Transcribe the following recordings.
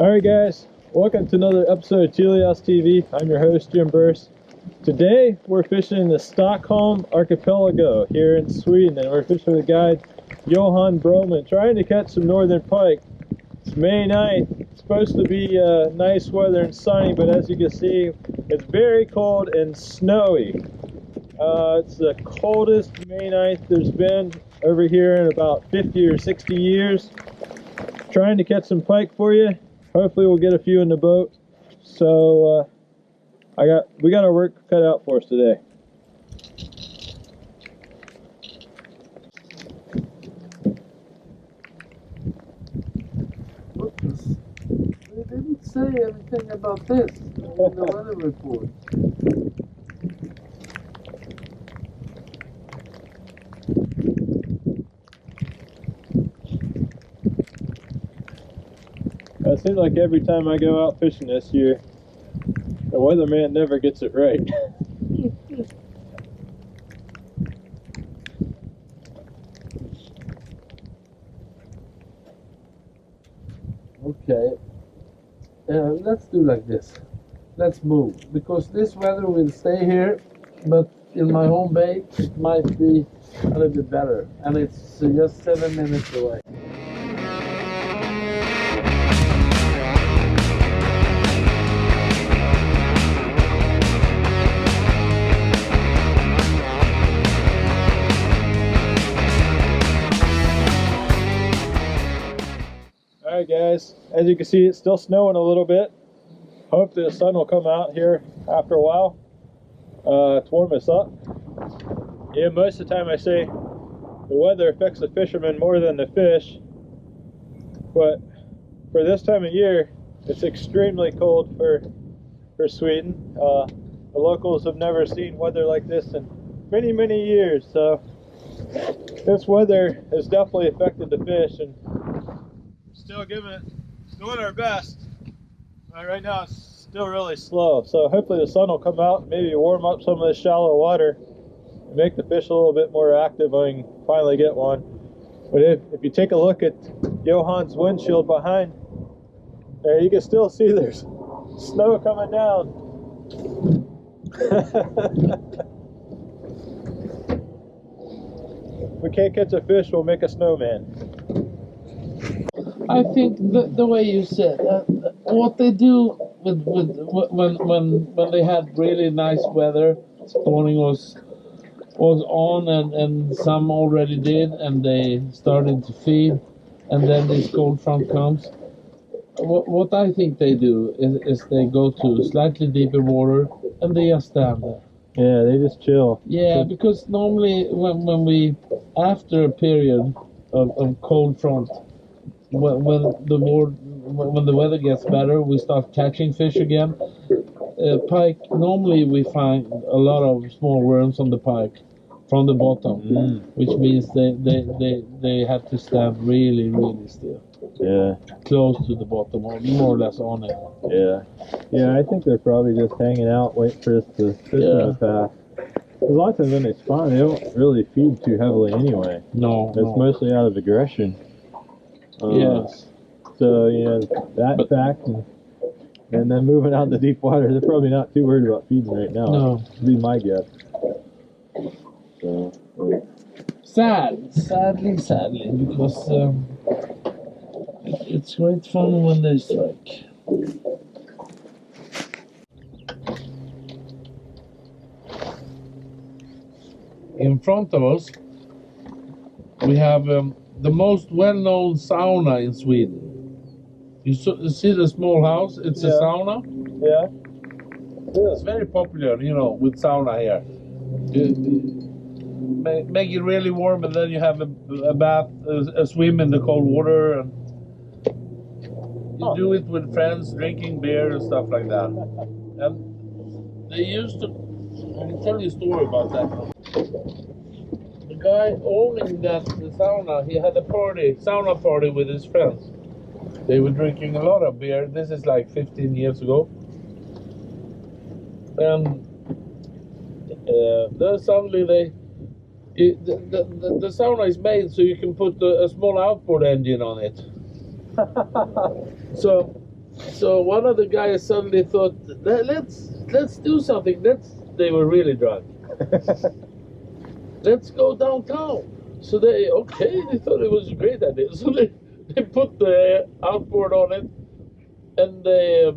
Alright guys, welcome to another episode of Teleost TV. I'm your host, Jim Burse. Today we're fishing in the Stockholm Archipelago here in Sweden, and we're fishing with guide Johan Broman, trying to catch some Northern Pike. It's May 9th. It's supposed to be nice weather and sunny, but as you can see, it's very cold and snowy. It's the coldest May 9th there's been over here in about 50 or 60 years. Trying to catch some pike for you. Hopefully we'll get a few in the boat. So we got our work cut out for us today. They didn't say anything about this in the weather report. It seems like every time I go out fishing this year, the weatherman never gets it right. Okay, let's do like this. Let's move, because this weather will stay here, but in my home bay it might be a little bit better, and it's just 7 minutes away. Alright guys, as you can see, it's still snowing a little bit. Hope the sun will come out here after a while to warm us up. Yeah, most of the time I say the weather affects the fishermen more than the fish, but for this time of year it's extremely cold for Sweden. The locals have never seen weather like this in many years, so this weather has definitely affected the fish, and still doing our best. Right now it's still really slow, so hopefully the sun will come out, maybe warm up some of this shallow water and make the fish a little bit more active when we can finally get one. But if you take a look at Johan's windshield behind there, you can still see there's snow coming down. If we can't catch a fish, we'll make a snowman. I think the way you said what they do when they had really nice weather, spawning was on, and some already did, and they started to feed, and then this cold front comes. What I think they do is they go to slightly deeper water and they just stand there. Yeah, they just chill. Yeah, because normally when we, after a period of cold front, when the weather gets better, we start catching fish again. Pike, normally we find a lot of small worms on the pike from the bottom, which means they have to stand really still. Yeah, close to the bottom, or more or less on it. Yeah, I think they're probably just hanging out, waiting for us to fish them pass. A lot of times when they spawn, they don't really feed too heavily anyway. No, it's mostly out of aggression. Yes. So, that fact, and then moving out in the deep water, they're probably not too worried about feeding right now. No. Would be my guess. So, sadly, because it's great fun when they strike. In front of us, we have the most well-known sauna in Sweden. You see the small house? It's a sauna. Yeah. It's very popular, with sauna here. Make it really warm, and then you have a bath, a swim in the cold water, and you do it with friends, drinking beer and stuff like that. And they used to, I can tell you a story about that. The guy owning the sauna, he had a sauna party with his friends. They were drinking a lot of beer. This is like 15 years ago. And then suddenly the sauna is made so you can put a small outboard engine on it. So So one of the guys suddenly thought, let's do something. They were really drunk. Let's go downtown. So they thought it was a great idea. So they put the outboard on it, and they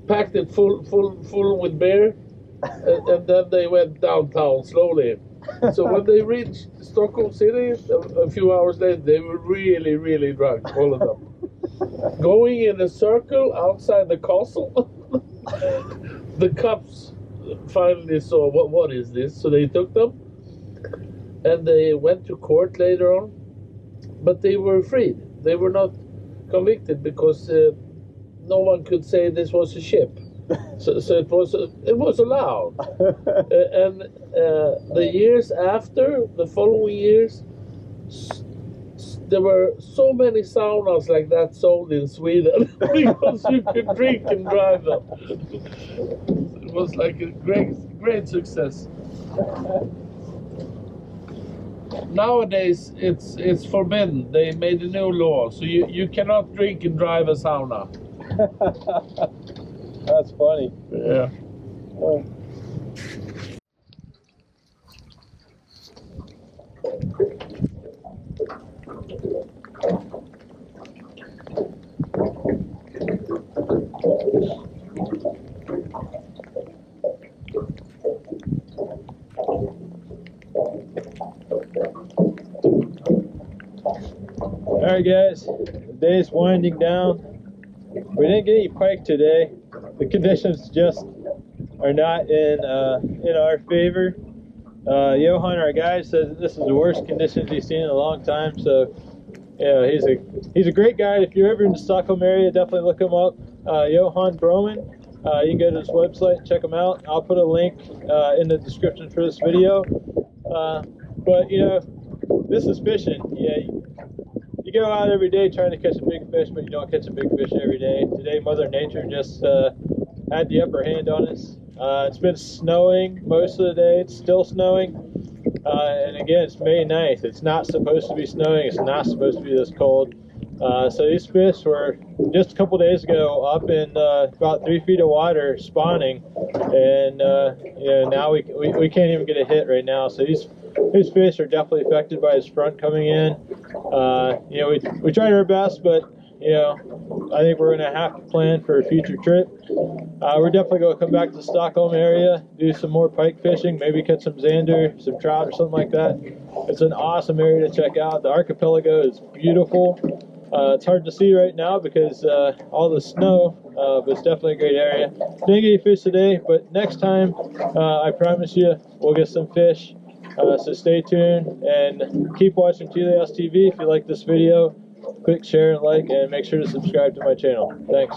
packed it full with beer, and then they went downtown slowly. So when they reached Stockholm City a few hours later, they were really, really drunk, all of them. Going in a circle outside the castle. The cops finally saw what is this, so they took them, and they went to court later on, but they were freed. They were not convicted because no one could say this was a ship. So it was allowed. And the years after, the following years, there were so many saunas like that sold in Sweden because you could drink and drive them. It was like a great success. Nowadays it's forbidden. They made a new law, so you cannot drink and drive a sauna. That's funny. Yeah. Alright guys, the day's winding down. We didn't get any pike today. The conditions just are not in our favor. Johan, our guide, says that this is the worst conditions he's seen in a long time. So, he's a great guide. If you're ever in the Stockholm area, definitely look him up. Johan Broman. You can go to his website and check him out. I'll put a link in the description for this video. But this is fishing. You go out every day trying to catch a big fish, but you don't catch a big fish every day. Today, Mother Nature just had the upper hand on us. It's been snowing most of the day. It's still snowing. And again, it's May 9th. It's not supposed to be snowing. It's not supposed to be this cold. So these fish were just a couple days ago up in about 3 feet of water spawning, and now we can't even get a hit right now. So these fish are definitely affected by this front coming in. We tried our best, but I think we're gonna have to plan for a future trip. We're definitely gonna come back to the Stockholm area, do some more pike fishing, maybe catch some zander, some trout, or something like that. It's an awesome area to check out. The archipelago is beautiful. It's hard to see right now because all the snow, but it's definitely a great area. Didn't get any fish today, but next time, I promise you, we'll get some fish. So stay tuned and keep watching Teleost TV. If you like this video, click share and like, and make sure to subscribe to my channel. Thanks.